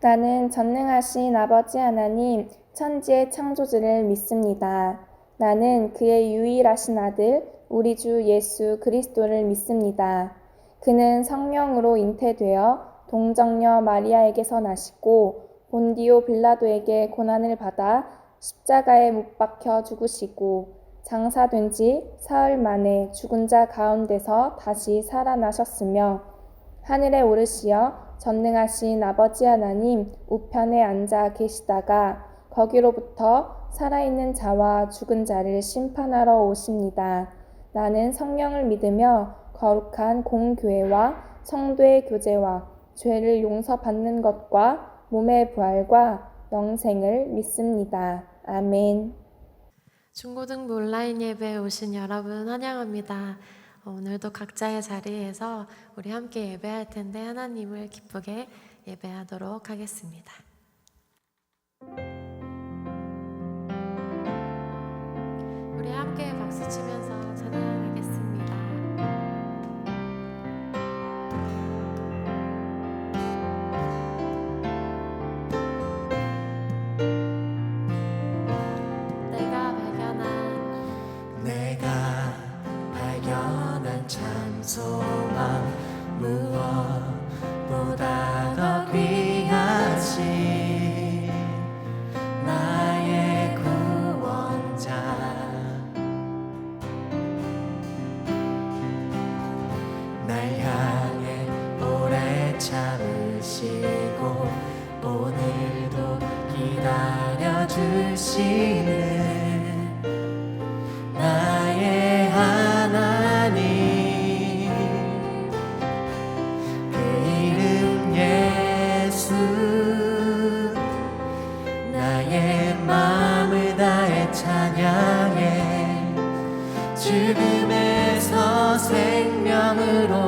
나는 전능하신 아버지 하나님, 천지의 창조주를 믿습니다. 나는 그의 유일하신 아들, 우리 주 예수 그리스도를 믿습니다. 그는 성령으로 잉태되어 동정녀 마리아에게서 나시고 본디오 빌라도에게 고난을 받아 십자가에 못 박혀 죽으시고 장사된 지 사흘 만에 죽은 자 가운데서 다시 살아나셨으며 하늘에 오르시어 전능하신 아버지 하나님 우편에 앉아 계시다가 거기로부터 살아있는 자와 죽은 자를 심판하러 오십니다. 나는 성령을 믿으며 거룩한 공교회와 성도의 교제와 죄를 용서받는 것과 몸의 부활과 영생을 믿습니다. 아멘. 중고등부 온라인 예배에 오신 여러분 환영합니다. 오늘도 각자의 자리에서 우리 함께 예배할 텐데 하나님을 기쁘게 예배하도록 하겠습니다. 우리 함께 박수 치면서 찬양하겠습니다. 내가 발견한 참 소망 무엇보다 더 귀하신 나의 구원자 날 향해 오래 참으시고 오늘도 기다려주시는 나의 하나님 그 이름 예수 나의 마음을 다해 찬양해 죽음에서 생명으로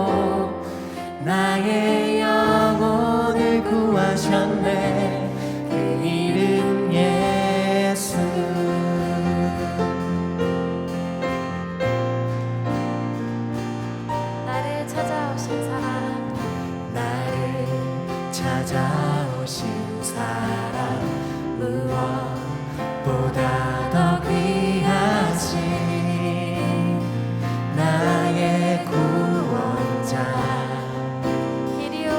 나의 영혼을 구하셨네 그 이름 예수 찾아오신 사랑 무엇보다 더 귀하신 나의 구원자 길이요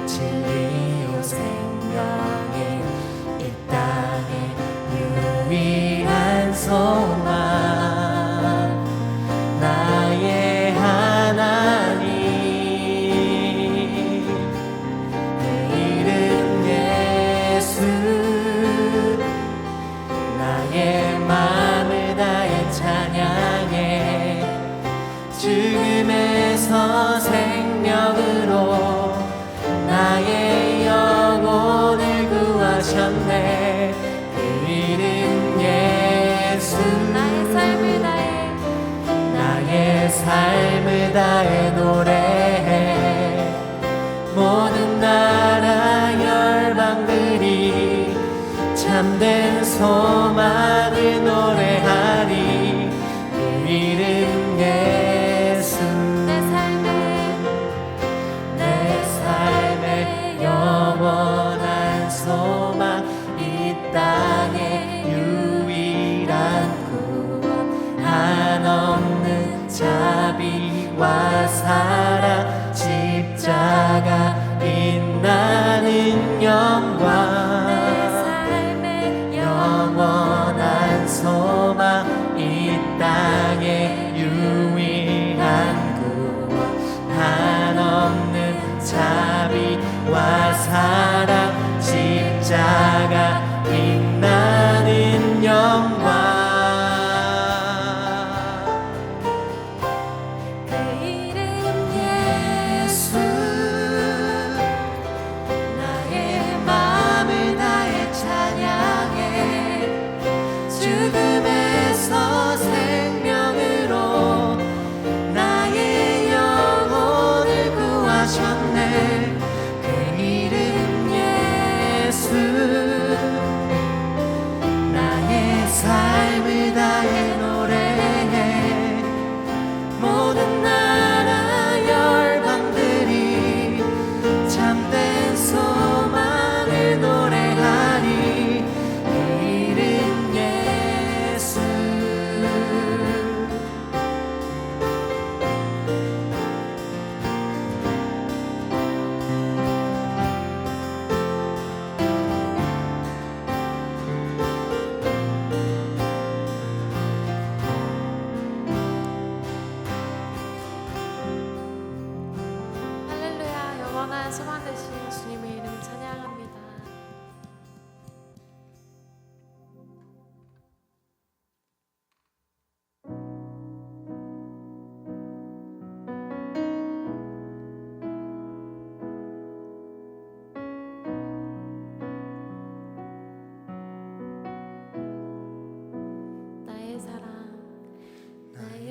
진리요 생명인 이 땅의 유일한 소망 죽음에서 생명으로 나의 영혼을 구하셨네 그 이름 예수 나의 삶을 다해 노래해 모든 나라 열방들이 참된 소망을 노래하리 그 이름 예수 내 삶의 영원한 소망 이 땅의 유일한 구원 한없는 자비와 사랑 십자가 빛나는 영광 내 삶의 영원한 소망 이 땅의 유일한 구원 한없는 자비와 사랑 십자가 빛나는 영광 그 이름 예수 나의 마음을 다해 찬양해 죽음에서 생명으로 나의 영혼을 구하셨네 그 이름 예수 나의 삶을 다해 노래해 모든 나라 열방들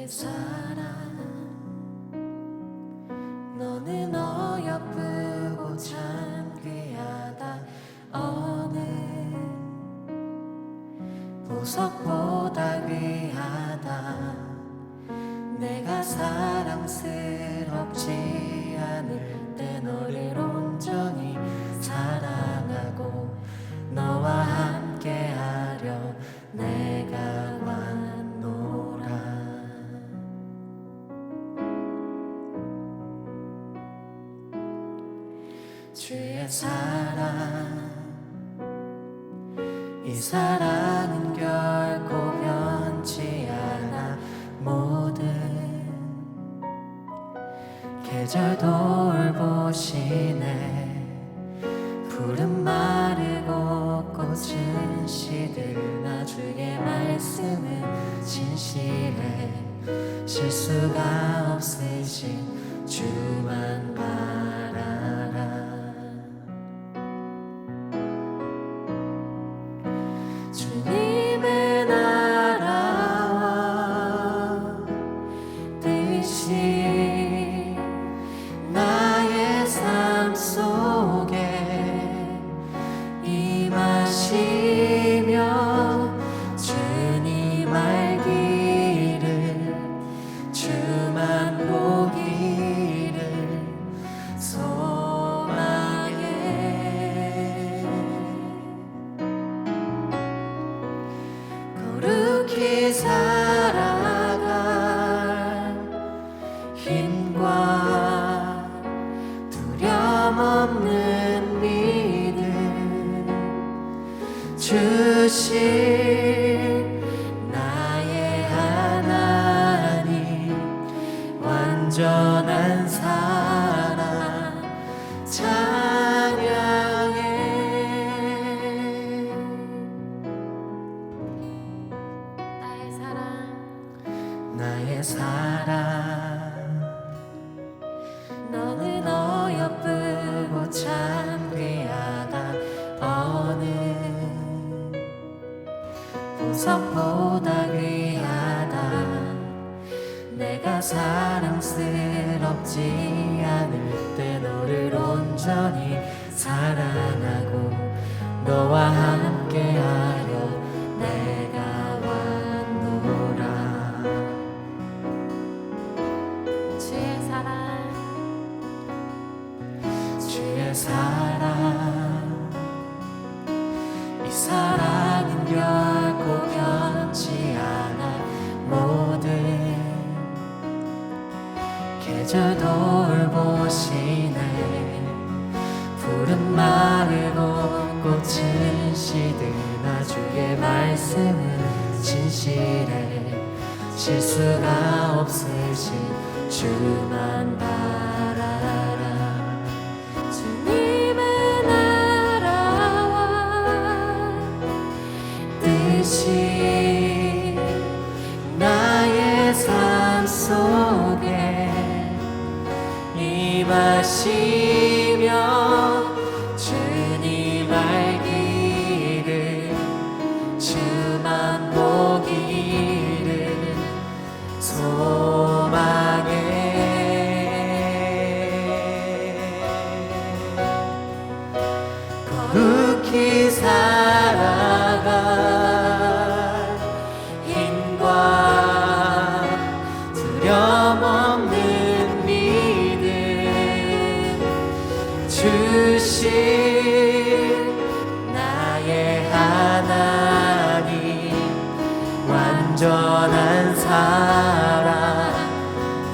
사랑 너는 어여쁘고 참 귀하다 어느 보석보다 귀하다 내가 사랑스럽지 않을 때 너를 온전히 사랑하고 너와 함께하려 내가 왔노라 주의 사랑 이 사랑은 결코 변치 않아 모든 계절 돌보시네 푸른 마르고 꽃은 시들나 주의 말씀은 진실해 실수가 없으신 주만 바라라 주님의 나라와 뜻이 나의 삶 속에 임하시며 주님 알기를 주만 보기를 소망해 거룩히 살아갈 힘과 두려움 없는 믿음 주실 나의 하나님 완전한 사랑 찬양해 나의 사랑 나의 사랑 너는 어여쁘고 참 귀하다 어느 보석보다 귀하다 내가 사랑스럽지 않을 때 너를 온전히 사랑하고 너와 함께하려 내가 왔노라 주의 사랑 주의 사랑 이 사랑은 결코 변치 않아 모든 계절 돌보시네 푸른 마르고 꽃은 시드나 주의 말씀은 진실해 실수가 없으신 주만 바라라 주님의 나라와 뜻이 나의 삶 속에 임하시며 주님 알기를 주만 보기를 소망해 거룩히 살아갈 힘과 두려움 없는 믿음 주신 나의 하나님 완전한 사랑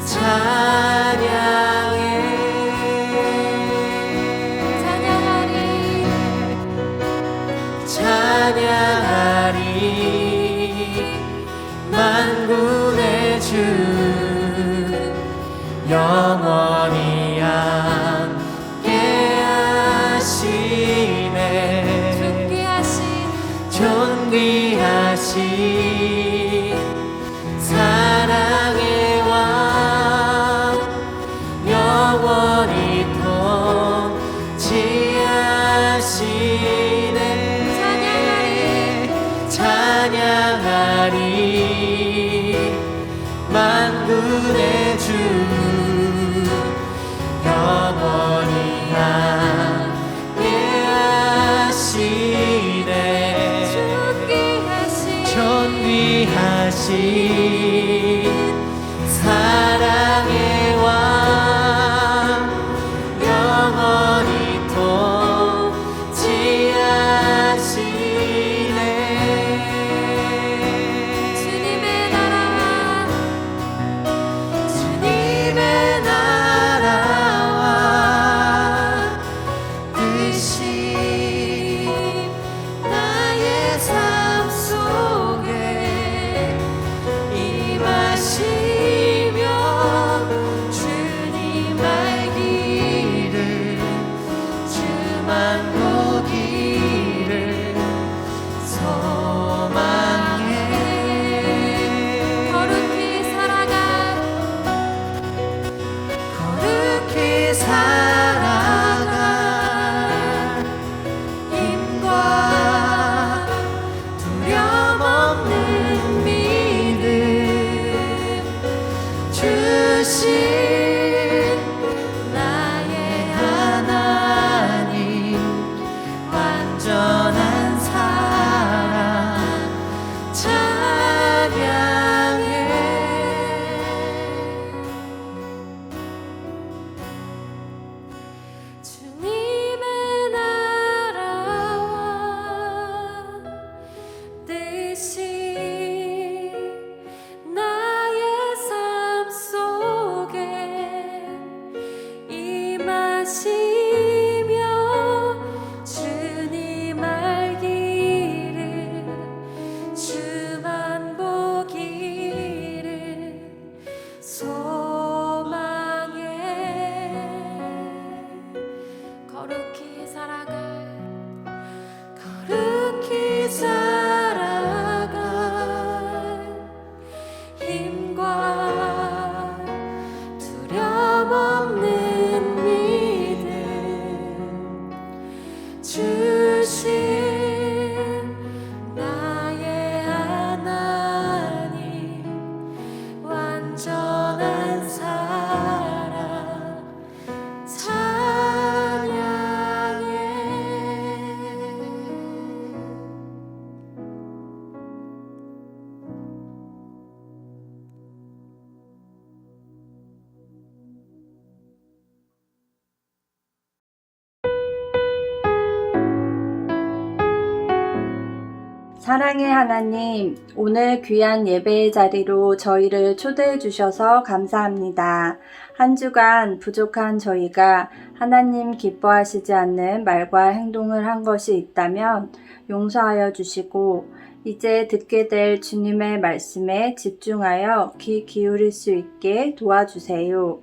찬양해 찬양하리 만군의 주 영원히 함께 하시네 존귀하신 사랑의 왕 영원히 통치하시네 찬양하리 만 구원의 주 영원히 함께하시네 존귀하신 사랑의 왕 영원히 통치하시네 주님의 나라와 뜻이 나의 삶 속에 임하시며 주님 알기를 주만 보기를 소망해 거룩히 살아갈 힘과 두려움 없는 믿음 주신 나의 하나님 완전한 사랑 찬양해 주님의 나라와 뜻이 나의 삶 속에 임하시며 주님 알기를 주만 보기를 소망해 거룩히 살아갈 힘과 두려움 없는 믿음 주신 나의 하나님 완전한 사랑 찬양해 사랑의 하나님, 오늘 귀한 예배의 자리로 저희를 초대해 주셔서 감사합니다. 한 주간 부족한 저희가 하나님 기뻐하시지 않는 말과 행동을 한 것이 있다면 용서하여 주시고 이제 듣게 될 주님의 말씀에 집중하여 귀 기울일 수 있게 도와주세요.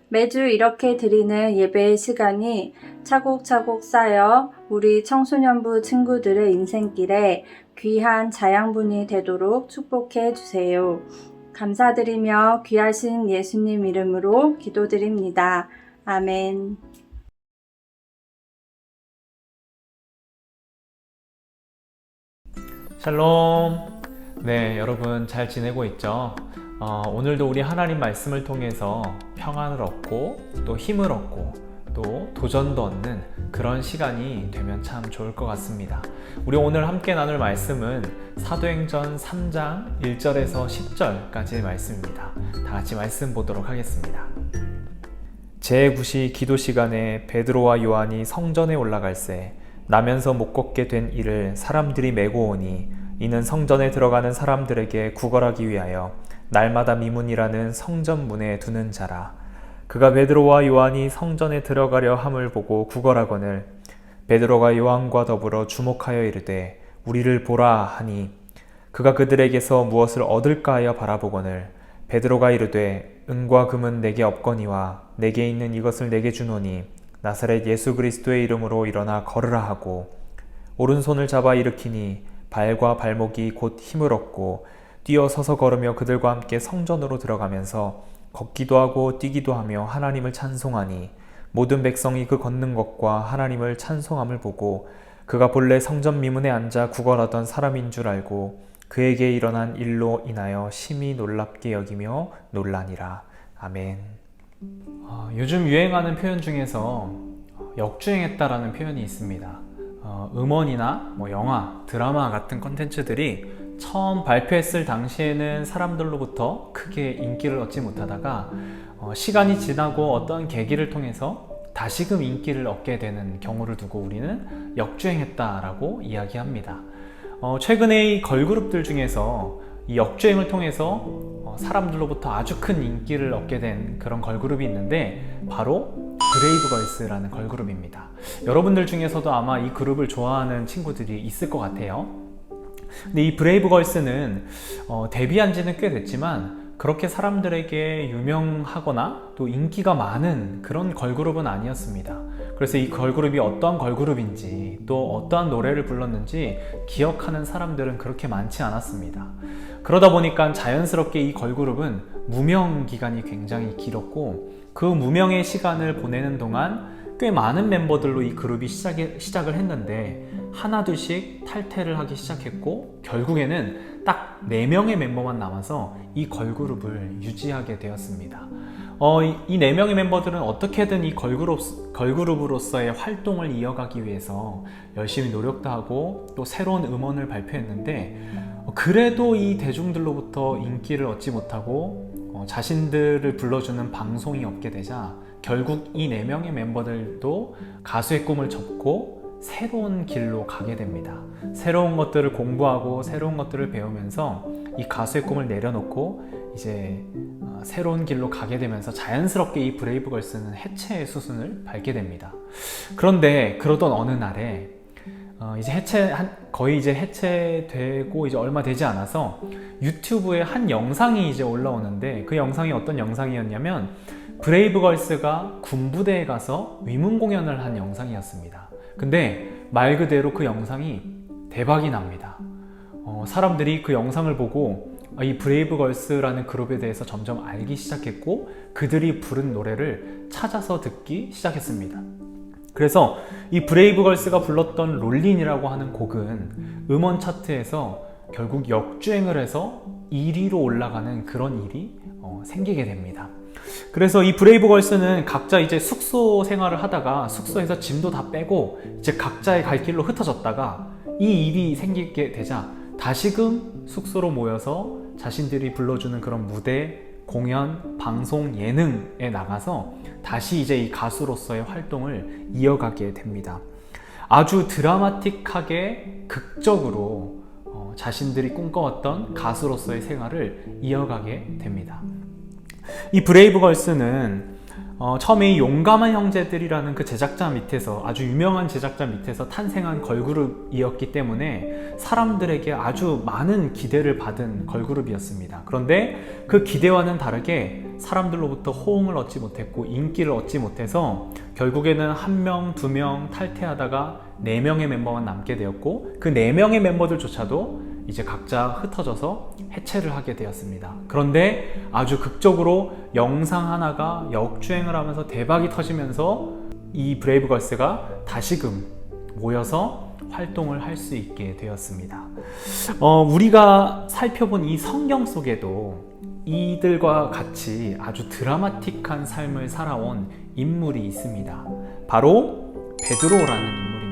매주 이렇게 드리는 예배의 시간이 차곡차곡 쌓여 우리 청소년부 친구들의 인생길에 귀한 자양분이 되도록 축복해 주세요. 감사드리며 귀하신 예수님 이름으로 기도드립니다. 아멘. 샬롬. 네, 여러분 잘 지내고 있죠? 오늘도 우리 하나님 말씀을 통해서 평안을 얻고 또 힘을 얻고 또 도전도 얻는 그런 시간이 되면 참 좋을 것 같습니다. 우리 오늘 함께 나눌 말씀은 사도행전 3장 1절에서 10절까지의 말씀입니다. 다 같이 말씀 보도록 하겠습니다. 제9시 기도 시간에 베드로와 요한이 성전에 올라갈새 나면서 못 걷게 된 이를 사람들이 메고 오니 이는 성전에 들어가는 사람들에게 구걸하기 위하여 날마다 미문이라는 성전 문에 두는 자라. 그가 베드로와 요한이 성전에 들어가려 함을 보고 구걸하거늘 베드로가 요한과 더불어 주목하여 이르되 우리를 보라 하니 그가 그들에게서 무엇을 얻을까 하여 바라보거늘 베드로가 이르되 은과 금은 내게 없거니와 내게 있는 이것을 내게 주노니 나사렛 예수 그리스도의 이름으로 일어나 걸으라 하고 오른손을 잡아 일으키니 발과 발목이 곧 힘을 얻고 뛰어 서서 걸으며 그들과 함께 성전으로 들어가면서 걷기도 하고 뛰기도 하며 하나님을 찬송하니 모든 백성이 그 걷는 것과 하나님을 찬송함을 보고 그가 본래 성전 미문에 앉아 구걸하던 사람인 줄 알고 그에게 일어난 일로 인하여 심히 놀랍게 여기며 놀라니라. 아멘. 요즘 유행하는 표현 중에서 역주행했다라는 표현이 있습니다. 음원이나 영화, 드라마 같은 콘텐츠들이 처음 발표했을 당시에는 사람들로부터 크게 인기를 얻지 못하다가 시간이 지나고 어떤 계기를 통해서 다시금 인기를 얻게 되는 경우를 두고 우리는 역주행했다라고 이야기합니다. 최근에 이 걸그룹들 중에서 이 역주행을 통해서 사람들로부터 아주 큰 인기를 얻게 된 그런 걸그룹이 있는데 바로 브레이브걸스라는 걸그룹입니다. 여러분들 중에서도 아마 이 그룹을 좋아하는 친구들이 있을 것 같아요. 근데 이 브레이브걸스는 데뷔한 지는 꽤 됐지만 그렇게 사람들에게 유명하거나 또 인기가 많은 그런 걸그룹은 아니었습니다. 그래서 이 걸그룹이 어떠한 걸그룹인지 또 어떠한 노래를 불렀는지 기억하는 사람들은 그렇게 많지 않았습니다. 그러다 보니까 자연스럽게 이 걸그룹은 무명 기간이 굉장히 길었고 그 무명의 시간을 보내는 동안 꽤 많은 멤버들로 이 그룹이 시작을 했는데 하나둘씩 탈퇴를 하기 시작했고 결국에는 딱 4명의 멤버만 남아서 이 걸그룹을 유지하게 되었습니다. 이 4명의 멤버들은 어떻게든 이 걸그룹으로서의 활동을 이어가기 위해서 열심히 노력도 하고 또 새로운 음원을 발표했는데 그래도 이 대중들로부터 인기를 얻지 못하고 자신들을 불러주는 방송이 없게 되자 결국 이 4명의 멤버들도 가수의 꿈을 접고 새로운 길로 가게 됩니다. 새로운 것들을 공부하고 새로운 것들을 배우면서 이 가수의 꿈을 내려놓고 이제 새로운 길로 가게 되면서 자연스럽게 이 브레이브걸스는 해체의 수순을 밟게 됩니다. 그런데 그러던 어느 날에 거의 이제 해체되고 이제 얼마 되지 않아서 유튜브에 한 영상이 이제 올라오는데 그 영상이 어떤 영상이었냐면 브레이브걸스가 군부대에 가서 위문 공연을 한 영상이었습니다. 근데 말 그대로 그 영상이 대박이 납니다. 사람들이 그 영상을 보고 이 브레이브걸스라는 그룹에 대해서 점점 알기 시작했고 그들이 부른 노래를 찾아서 듣기 시작했습니다. 그래서 이 브레이브걸스가 불렀던 롤린이라고 하는 곡은 음원 차트에서 결국 역주행을 해서 1위로 올라가는 그런 일이 생기게 됩니다. 그래서 이 브레이브걸스는 각자 이제 숙소 생활을 하다가 숙소에서 짐도 다 빼고 이제 각자의 갈 길로 흩어졌다가 이 일이 생기게 되자 다시금 숙소로 모여서 자신들이 불러주는 그런 무대, 공연, 방송, 예능에 나가서 다시 이제 이 가수로서의 활동을 이어가게 됩니다. 아주 드라마틱하게 극적으로 자신들이 꿈꿔왔던 가수로서의 생활을 이어가게 됩니다. 이 브레이브걸스는 처음에 이 용감한 형제들이라는 그 제작자 밑에서 아주 유명한 제작자 밑에서 탄생한 걸그룹이었기 때문에 사람들에게 아주 많은 기대를 받은 걸그룹이었습니다. 그런데 그 기대와는 다르게 사람들로부터 호응을 얻지 못했고 인기를 얻지 못해서 결국에는 1명, 2명 탈퇴하다가 4명의 멤버만 남게 되었고 그 4명의 멤버들조차도 이제 각자 흩어져서 해체를 하게 되었습니다. 그런데 아주 극적으로 영상 하나가 역주행을 하면서 대박이 터지면서 이 브레이브걸스가 다시금 모여서 활동을 할 수 있게 되었습니다. 우리가 살펴본 이 성경 속에도 이들과 같이 아주 드라마틱한 삶을 살아온 인물이 있습니다. 바로 베드로라는 인물입니다.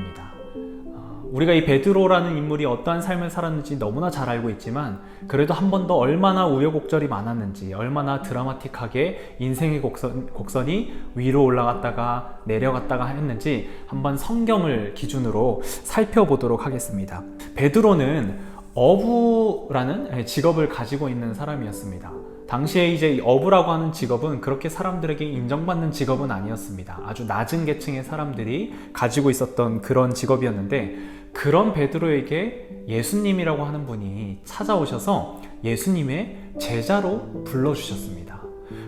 우리가 이 베드로라는 인물이 어떠한 삶을 살았는지 너무나 잘 알고 있지만 그래도 한 번 더 얼마나 우여곡절이 많았는지 얼마나 드라마틱하게 인생의 곡선이 위로 올라갔다가 내려갔다가 했는지 한번 성경을 기준으로 살펴보도록 하겠습니다. 베드로는 어부라는 직업을 가지고 있는 사람이었습니다. 당시에 이제 어부라고 하는 직업은 그렇게 사람들에게 인정받는 직업은 아니었습니다. 아주 낮은 계층의 사람들이 가지고 있었던 그런 직업이었는데 그런 베드로에게 예수님이라고 하는 분이 찾아오셔서 예수님의 제자로 불러주셨습니다.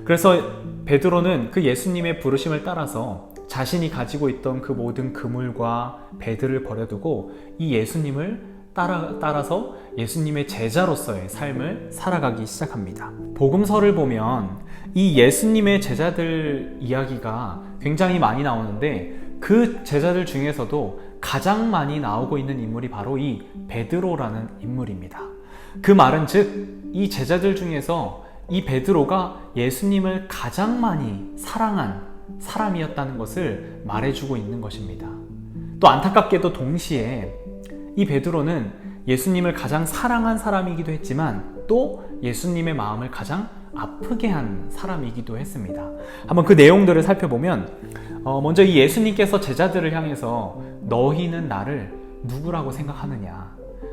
그래서 베드로는 그 예수님의 부르심을 따라서 자신이 가지고 있던 그 모든 그물과 배들을 버려두고 이 예수님을 따라서 예수님의 제자로서의 삶을 살아가기 시작합니다. 복음서를 보면 이 예수님의 제자들 이야기가 굉장히 많이 나오는데 그 제자들 중에서도 가장 많이 나오고 있는 인물이 바로 이 베드로라는 인물입니다. 그 말은 즉 이 제자들 중에서 이 베드로가 예수님을 가장 많이 사랑한 사람이었다는 것을 말해주고 있는 것입니다. 또 안타깝게도 동시에 이 베드로는 예수님을 가장 사랑한 사람이기도 했지만 또 예수님의 마음을 가장 아프게 한 사람이기도 했습니다. 한번 그 내용들을 살펴보면 먼저 이 예수님께서 제자들을 향해서 너희는 나를 누구라고 생각하느냐,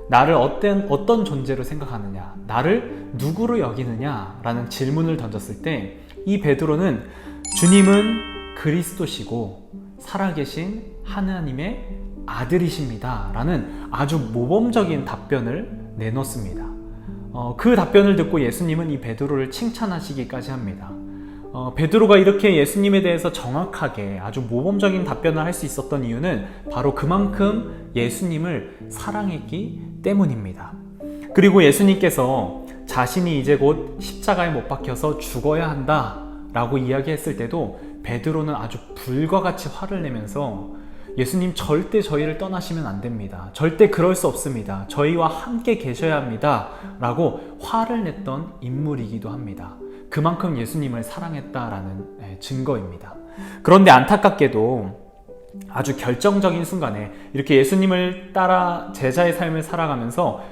나를 어떤 존재로 생각하느냐, 나를 누구로 여기느냐 라는 질문을 던졌을 때 이 베드로는 주님은 그리스도시고 살아계신 하나님의 아들이십니다 라는 아주 모범적인 답변을 내놓습니다. 그 답변을 듣고 예수님은 이 베드로를 칭찬하시기까지 합니다. 베드로가 이렇게 예수님에 대해서 정확하게 아주 모범적인 답변을 할 수 있었던 이유는 바로 그만큼 예수님을 사랑했기 때문입니다. 그리고 예수님께서 자신이 이제 곧 십자가에 못 박혀서 죽어야 한다 라고 이야기했을 때도 베드로는 아주 불과 같이 화를 내면서 예수님 절대 저희를 떠나시면 안 됩니다. 절대 그럴 수 없습니다. 저희와 함께 계셔야 합니다 라고 화를 냈던 인물이기도 합니다. 그만큼 예수님을 사랑했다라는 증거입니다. 그런데 안타깝게도 아주 결정적인 순간에 이렇게 예수님을 따라 제자의 삶을 살아가면서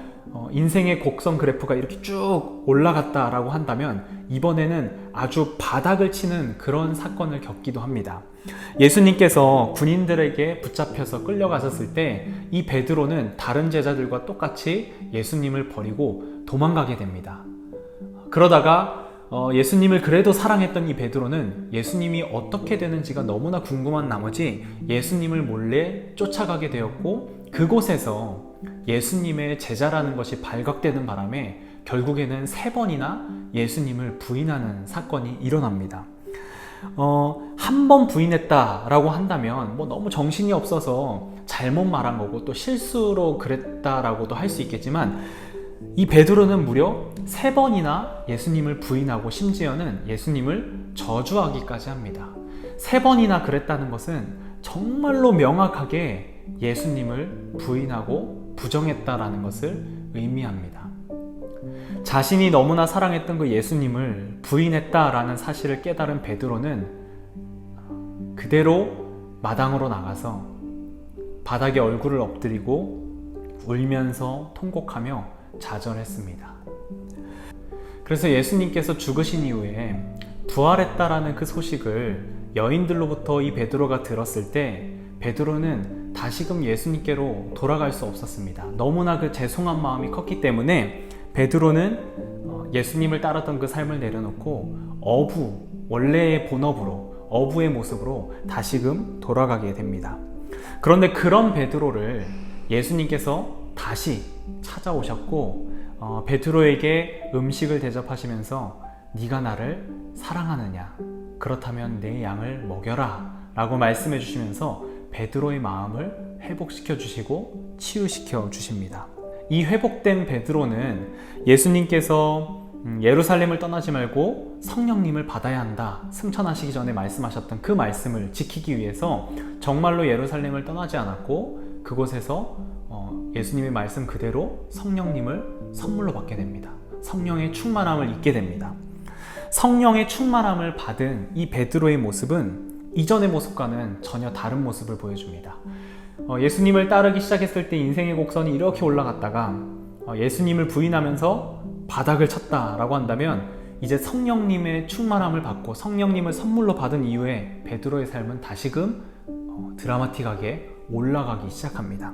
인생의 곡선 그래프가 이렇게 쭉 올라갔다라고 한다면 이번에는 아주 바닥을 치는 그런 사건을 겪기도 합니다. 예수님께서 군인들에게 붙잡혀서 끌려가셨을 때 이 베드로는 다른 제자들과 똑같이 예수님을 버리고 도망가게 됩니다. 그러다가 예수님을 그래도 사랑했던 이 베드로는 예수님이 어떻게 되는지가 너무나 궁금한 나머지 예수님을 몰래 쫓아가게 되었고, 그곳에서 예수님의 제자라는 것이 발각되는 바람에 결국에는 3번이나 예수님을 부인하는 사건이 일어납니다. 한 번 부인했다라고 한다면 너무 정신이 없어서 잘못 말한 거고 또 실수로 그랬다라고도 할 수 있겠지만, 이 베드로는 무려 3번이나 예수님을 부인하고 심지어는 예수님을 저주하기까지 합니다. 3번이나 그랬다는 것은 정말로 명확하게 예수님을 부인하고 부정했다라는 것을 의미합니다. 자신이 너무나 사랑했던 그 예수님을 부인했다라는 사실을 깨달은 베드로는 그대로 마당으로 나가서 바닥에 얼굴을 엎드리고 울면서 통곡하며 좌절했습니다. 그래서 예수님께서 죽으신 이후에 부활했다라는 그 소식을 여인들로부터 이 베드로가 들었을 때 베드로는 다시금 예수님께로 돌아갈 수 없었습니다. 너무나 그 죄송한 마음이 컸기 때문에 베드로는 예수님을 따랐던 그 삶을 내려놓고 원래의 본업으로, 어부의 모습으로 다시금 돌아가게 됩니다. 그런데 그런 베드로를 예수님께서 다시 찾아오셨고 베드로에게 음식을 대접하시면서 네가 나를 사랑하느냐? 그렇다면 내 양을 먹여라 라고 말씀해 주시면서 베드로의 마음을 회복시켜 주시고 치유시켜 주십니다. 이 회복된 베드로는 예수님께서 예루살렘을 떠나지 말고 성령님을 받아야 한다, 승천하시기 전에 말씀하셨던 그 말씀을 지키기 위해서 정말로 예루살렘을 떠나지 않았고 그곳에서 예수님의 말씀 그대로 성령님을 선물로 받게 됩니다. 성령의 충만함을 입게 됩니다. 성령의 충만함을 받은 이 베드로의 모습은 이전의 모습과는 전혀 다른 모습을 보여줍니다. 예수님을 따르기 시작했을 때 인생의 곡선이 이렇게 올라갔다가 예수님을 부인하면서 바닥을 쳤다라고 한다면 이제 성령님의 충만함을 받고 성령님을 선물로 받은 이후에 베드로의 삶은 다시금 드라마틱하게 올라가기 시작합니다.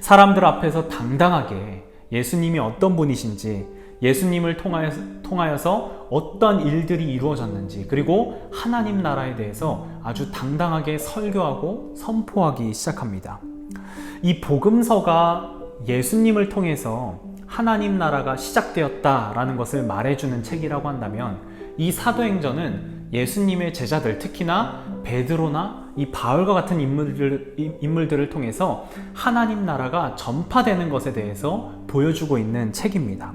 사람들 앞에서 당당하게 예수님이 어떤 분이신지, 예수님을 통하여서 어떤 일들이 이루어졌는지, 그리고 하나님 나라에 대해서 아주 당당하게 설교하고 선포하기 시작합니다. 이 복음서가 예수님을 통해서 하나님 나라가 시작되었다라는 것을 말해주는 책이라고 한다면 이 사도행전은 예수님의 제자들, 특히나 베드로나 이 바울과 같은 인물들을 통해서 하나님 나라가 전파되는 것에 대해서 보여주고 있는 책입니다.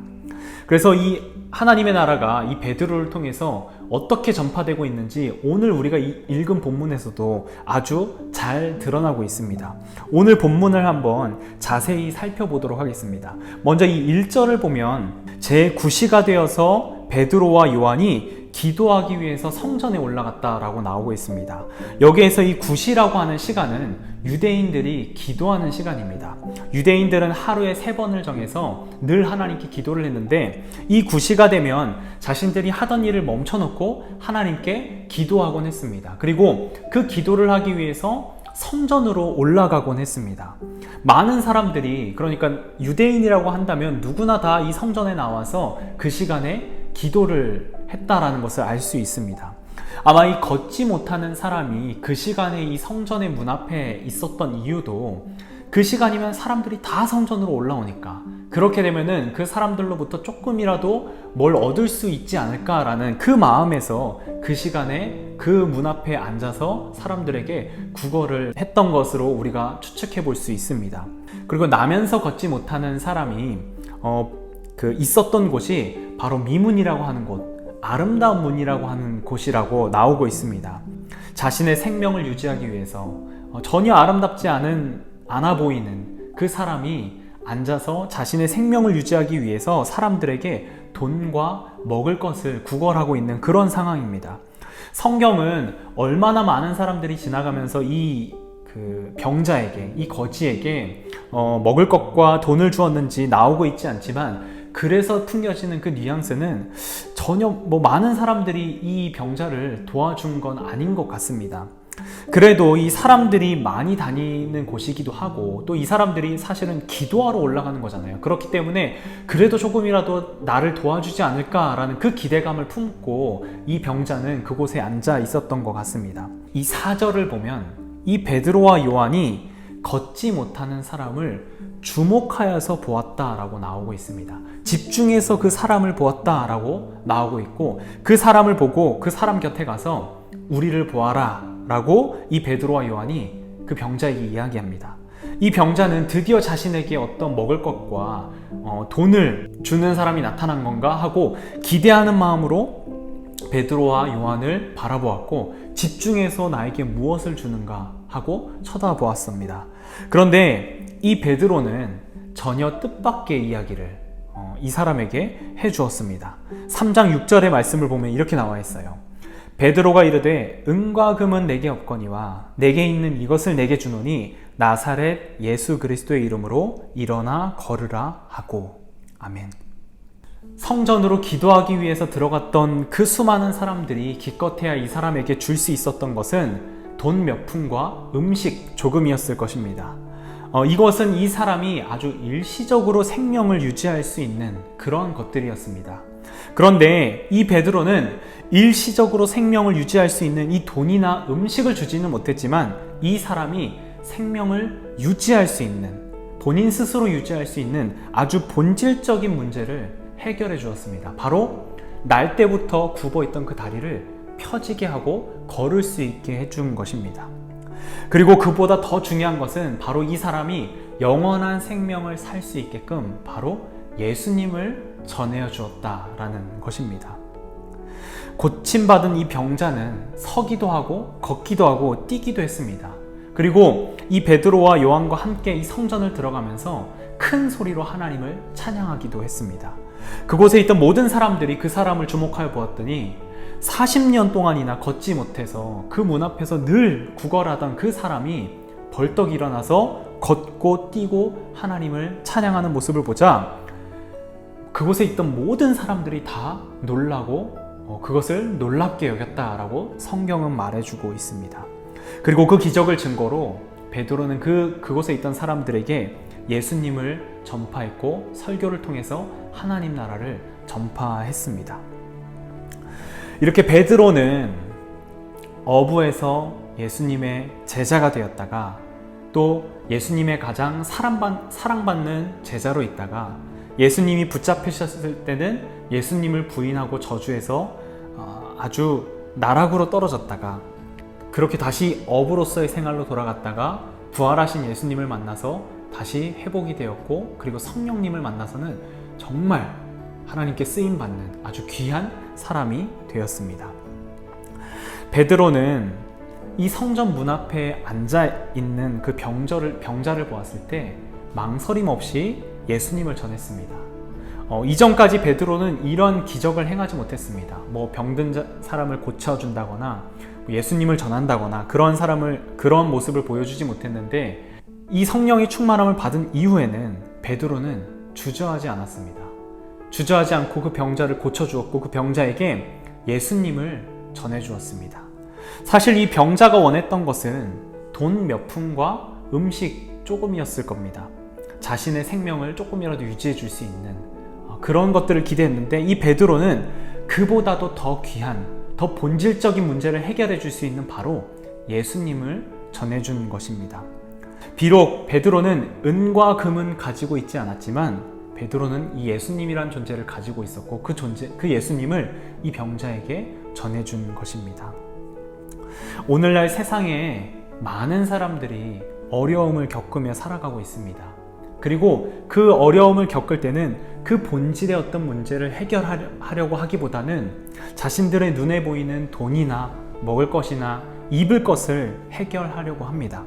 그래서 이 하나님의 나라가 이 베드로를 통해서 어떻게 전파되고 있는지 오늘 우리가 읽은 본문에서도 아주 잘 드러나고 있습니다. 오늘 본문을 한번 자세히 살펴보도록 하겠습니다. 먼저 이 1절을 보면 제9시가 되어서 베드로와 요한이 기도하기 위해서 성전에 올라갔다라고 나오고 있습니다. 여기에서 이 9시라고 하는 시간은 유대인들이 기도하는 시간입니다. 유대인들은 하루에 3번을 정해서 늘 하나님께 기도를 했는데 이 9시가 되면 자신들이 하던 일을 멈춰놓고 하나님께 기도하곤 했습니다. 그리고 그 기도를 하기 위해서 성전으로 올라가곤 했습니다. 많은 사람들이, 그러니까 유대인이라고 한다면 누구나 다 이 성전에 나와서 그 시간에 기도를 했다라는 것을 알 수 있습니다. 아마 이 걷지 못하는 사람이 그 시간에 이 성전의 문 앞에 있었던 이유도 그 시간이면 사람들이 다 성전으로 올라오니까, 그렇게 되면은 그 사람들로부터 조금이라도 뭘 얻을 수 있지 않을까라는 그 마음에서 그 시간에 그 문 앞에 앉아서 사람들에게 구걸을 했던 것으로 우리가 추측해 볼 수 있습니다. 그리고 나면서 걷지 못하는 사람이 있었던 곳이 바로 미문이라고 하는 곳, 아름다운 문이라고 하는 곳이라고 나오고 있습니다. 자신의 생명을 유지하기 위해서 전혀 아름답지 않아 보이는 그 사람이 앉아서 자신의 생명을 유지하기 위해서 사람들에게 돈과 먹을 것을 구걸하고 있는 그런 상황입니다. 성경은 얼마나 많은 사람들이 지나가면서 이 병자에게, 이 거지에게 먹을 것과 돈을 주었는지 나오고 있지 않지만, 그래서 풍겨지는 그 뉘앙스는 전혀 많은 사람들이 이 병자를 도와준 건 아닌 것 같습니다. 그래도 이 사람들이 많이 다니는 곳이기도 하고, 또 이 사람들이 사실은 기도하러 올라가는 거잖아요. 그렇기 때문에 그래도 조금이라도 나를 도와주지 않을까라는 그 기대감을 품고 이 병자는 그곳에 앉아 있었던 것 같습니다. 이 4절을 보면 이 베드로와 요한이 걷지 못하는 사람을 주목하여서 보았다라고 나오고 있습니다. 집중해서 그 사람을 보았다라고 나오고 있고, 그 사람을 보고 그 사람 곁에 가서 우리를 보아라 라고 이 베드로와 요한이 그 병자에게 이야기합니다. 이 병자는 드디어 자신에게 어떤 먹을 것과 돈을 주는 사람이 나타난 건가 하고 기대하는 마음으로 베드로와 요한을 바라보았고, 집중해서 나에게 무엇을 주는가 하고 쳐다보았습니다. 그런데 이 베드로는 전혀 뜻밖의 이야기를 이 사람에게 해주었습니다. 3장 6절의 말씀을 보면 이렇게 나와 있어요. 베드로가 이르되 은과 금은 내게 없거니와 내게 있는 이것을 내게 주노니 나사렛 예수 그리스도의 이름으로 일어나 걸으라 하고. 아멘. 성전으로 기도하기 위해서 들어갔던 그 수많은 사람들이 기껏해야 이 사람에게 줄 수 있었던 것은 돈 몇 푼과 음식 조금이었을 것입니다. 이것은 이 사람이 아주 일시적으로 생명을 유지할 수 있는 그런 것들이었습니다. 그런데 이 베드로는 일시적으로 생명을 유지할 수 있는 이 돈이나 음식을 주지는 못했지만, 이 사람이 생명을 유지할 수 있는, 본인 스스로 유지할 수 있는 아주 본질적인 문제를 해결해 주었습니다. 바로 날 때부터 굽어있던 그 다리를 펴지게 하고 걸을 수 있게 해준 것입니다. 그리고 그보다 더 중요한 것은 바로 이 사람이 영원한 생명을 살 수 있게끔 바로 예수님을 전해어 주었다라는 것입니다. 고침받은 이 병자는 서기도 하고 걷기도 하고 뛰기도 했습니다. 그리고 이 베드로와 요한과 함께 이 성전을 들어가면서 큰 소리로 하나님을 찬양하기도 했습니다. 그곳에 있던 모든 사람들이 그 사람을 주목하여 보았더니 40년 동안이나 걷지 못해서 그 문 앞에서 늘 구걸하던 그 사람이 벌떡 일어나서 걷고 뛰고 하나님을 찬양하는 모습을 보자 그곳에 있던 모든 사람들이 다 놀라고 그것을 놀랍게 여겼다라고 성경은 말해주고 있습니다. 그리고 그 기적을 증거로 베드로는 그곳에 있던 사람들에게 예수님을 전파했고 설교를 통해서 하나님 나라를 전파했습니다. 이렇게 베드로는 어부에서 예수님의 제자가 되었다가 또 예수님의 가장 사랑받는 제자로 있다가 예수님이 붙잡히셨을 때는 예수님을 부인하고 저주해서 아주 나락으로 떨어졌다가 그렇게 다시 어부로서의 생활로 돌아갔다가 부활하신 예수님을 만나서 다시 회복이 되었고, 그리고 성령님을 만나서는 정말 하나님께 쓰임받는 아주 귀한 사람이 되었습니다. 베드로는 이 성전 문 앞에 앉아있는 그 병자를 보았을 때 망설임 없이 예수님을 전했습니다. 이전까지 베드로는 이런 기적을 행하지 못했습니다. 병든 사람을 고쳐준다거나 예수님을 전한다거나 그런 모습을 보여주지 못했는데, 이 성령의 충만함을 받은 이후에는 베드로는 주저하지 않았습니다. 주저하지 않고 그 병자를 고쳐주었고 그 병자에게 예수님을 전해주었습니다. 사실 이 병자가 원했던 것은 돈 몇 푼과 음식 조금이었을 겁니다. 자신의 생명을 조금이라도 유지해 줄 수 있는 그런 것들을 기대했는데, 이 베드로는 그보다도 더 귀한, 더 본질적인 문제를 해결해 줄 수 있는 바로 예수님을 전해준 것입니다. 비록 베드로는 은과 금은 가지고 있지 않았지만 베드로는 이 예수님이란 존재를 가지고 있었고 그 예수님을 이 병자에게 전해준 것입니다. 오늘날 세상에 많은 사람들이 어려움을 겪으며 살아가고 있습니다. 그리고 그 어려움을 겪을 때는 그 본질의 어떤 문제를 해결하려고 하기보다는 자신들의 눈에 보이는 돈이나 먹을 것이나 입을 것을 해결하려고 합니다.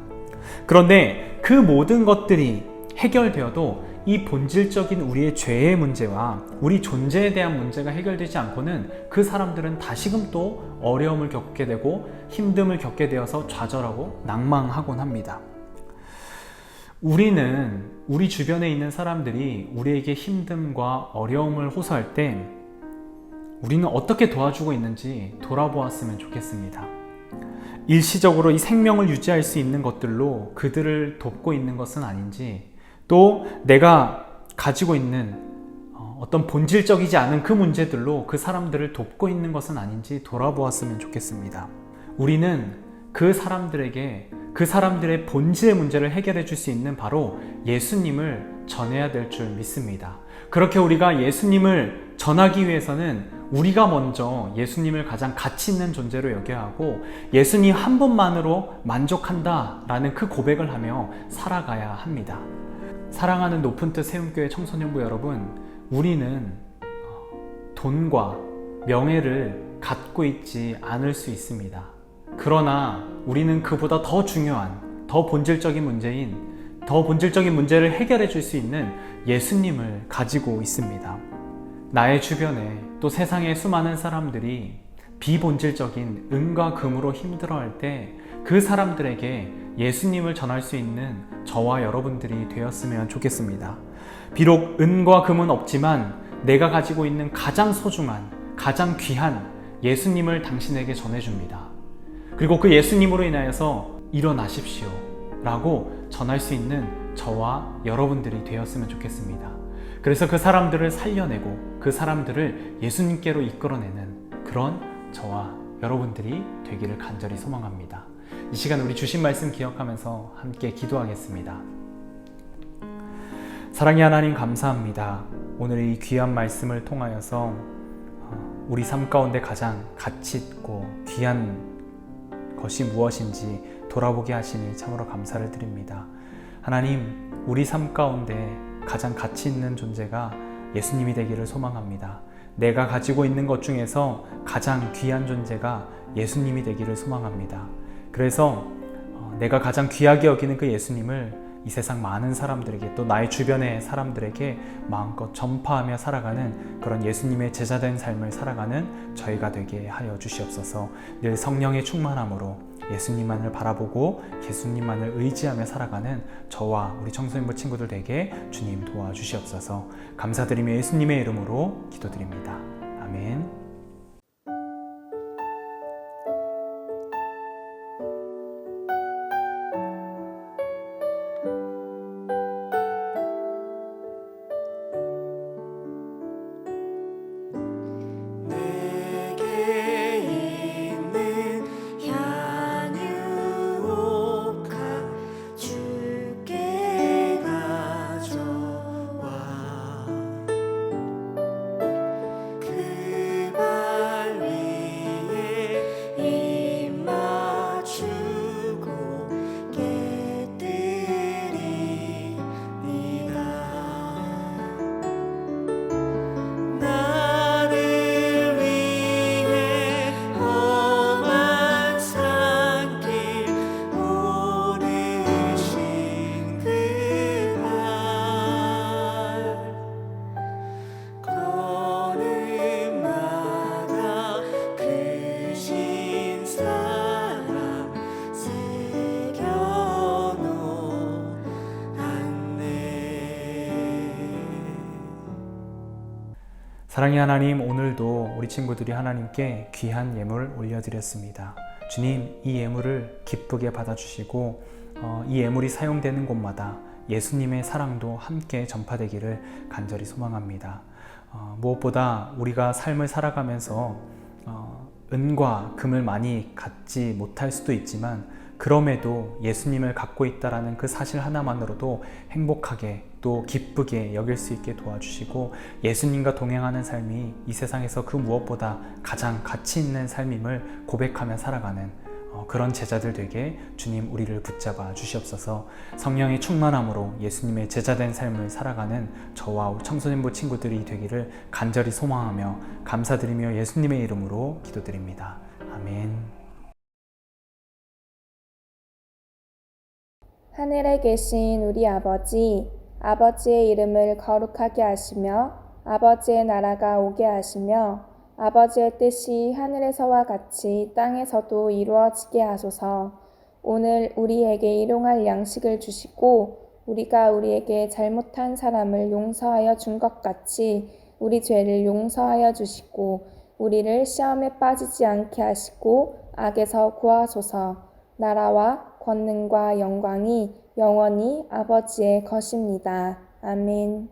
그런데 그 모든 것들이 해결되어도 이 본질적인 우리의 죄의 문제와 우리 존재에 대한 문제가 해결되지 않고는 그 사람들은 다시금 또 어려움을 겪게 되고 힘듦을 겪게 되어서 좌절하고 낭망하곤 합니다. 우리는 우리 주변에 있는 사람들이 우리에게 힘듦과 어려움을 호소할 때 우리는 어떻게 도와주고 있는지 돌아보았으면 좋겠습니다. 일시적으로 이 생명을 유지할 수 있는 것들로 그들을 돕고 있는 것은 아닌지, 또 내가 가지고 있는 어떤 본질적이지 않은 그 문제들로 그 사람들을 돕고 있는 것은 아닌지 돌아보았으면 좋겠습니다. 우리는 그 사람들에게 그 사람들의 본질의 문제를 해결해 줄 수 있는 바로 예수님을 전해야 될 줄 믿습니다. 그렇게 우리가 예수님을 전하기 위해서는 우리가 먼저 예수님을 가장 가치 있는 존재로 여겨야 하고, 예수님 한 분만으로 만족한다라는 그 고백을 하며 살아가야 합니다. 사랑하는 높은 뜻 세움교회 청소년부 여러분, 우리는 돈과 명예를 갖고 있지 않을 수 있습니다. 그러나 우리는 그보다 더 중요한, 더 본질적인 문제를 해결해 줄 수 있는 예수님을 가지고 있습니다. 나의 주변에 또 세상의 수많은 사람들이 비본질적인 은과 금으로 힘들어할 때 그 사람들에게 예수님을 전할 수 있는 저와 여러분들이 되었으면 좋겠습니다. 비록 은과 금은 없지만 내가 가지고 있는 가장 소중한, 가장 귀한 예수님을 당신에게 전해줍니다. 그리고 그 예수님으로 인하여서 일어나십시오 라고 전할 수 있는 저와 여러분들이 되었으면 좋겠습니다. 그래서 그 사람들을 살려내고 그 사람들을 예수님께로 이끌어내는 그런 저와 여러분들이 되기를 간절히 소망합니다. 이 시간 우리 주신 말씀 기억하면서 함께 기도하겠습니다. 사랑의 하나님, 감사합니다. 오늘 이 귀한 말씀을 통하여서 우리 삶 가운데 가장 가치 있고 귀한 것이 무엇인지 돌아보게 하시니 참으로 감사를 드립니다. 하나님, 우리 삶 가운데 가장 가치 있는 존재가 예수님이 되기를 소망합니다. 내가 가지고 있는 것 중에서 가장 귀한 존재가 예수님이 되기를 소망합니다. 그래서 내가 가장 귀하게 여기는 그 예수님을 이 세상 많은 사람들에게, 또 나의 주변의 사람들에게 마음껏 전파하며 살아가는 그런 예수님의 제자된 삶을 살아가는 저희가 되게 하여 주시옵소서. 늘 성령의 충만함으로 예수님만을 바라보고 예수님만을 의지하며 살아가는 저와 우리 청소년부 친구들 되게 주님 도와주시옵소서. 감사드리며 예수님의 이름으로 기도드립니다. 아멘. 사랑의 하나님, 오늘도 우리 친구들이 하나님께 귀한 예물 올려드렸습니다. 주님, 이 예물을 기쁘게 받아주시고 이 예물이 사용되는 곳마다 예수님의 사랑도 함께 전파되기를 간절히 소망합니다. 무엇보다 우리가 삶을 살아가면서 은과 금을 많이 갖지 못할 수도 있지만 그럼에도 예수님을 갖고 있다라는 그 사실 하나만으로도 행복하게 또 기쁘게 여길 수 있게 도와주시고 예수님과 동행하는 삶이 이 세상에서 그 무엇보다 가장 가치 있는 삶임을 고백하며 살아가는 그런 제자들 되게 주님 우리를 붙잡아 주시옵소서. 성령의 충만함으로 예수님의 제자된 삶을 살아가는 저와 우리 청소년부 친구들이 되기를 간절히 소망하며 감사드리며 예수님의 이름으로 기도드립니다. 아멘. 하늘에 계신 우리 아버지, 아버지의 이름을 거룩하게 하시며 아버지의 나라가 오게 하시며 아버지의 뜻이 하늘에서와 같이 땅에서도 이루어지게 하소서. 오늘 우리에게 일용할 양식을 주시고 우리가 우리에게 잘못한 사람을 용서하여 준 것 같이 우리 죄를 용서하여 주시고 우리를 시험에 빠지지 않게 하시고 악에서 구하소서. 나라와 권능과 영광이 영원히 아버지의 것입니다. 아멘.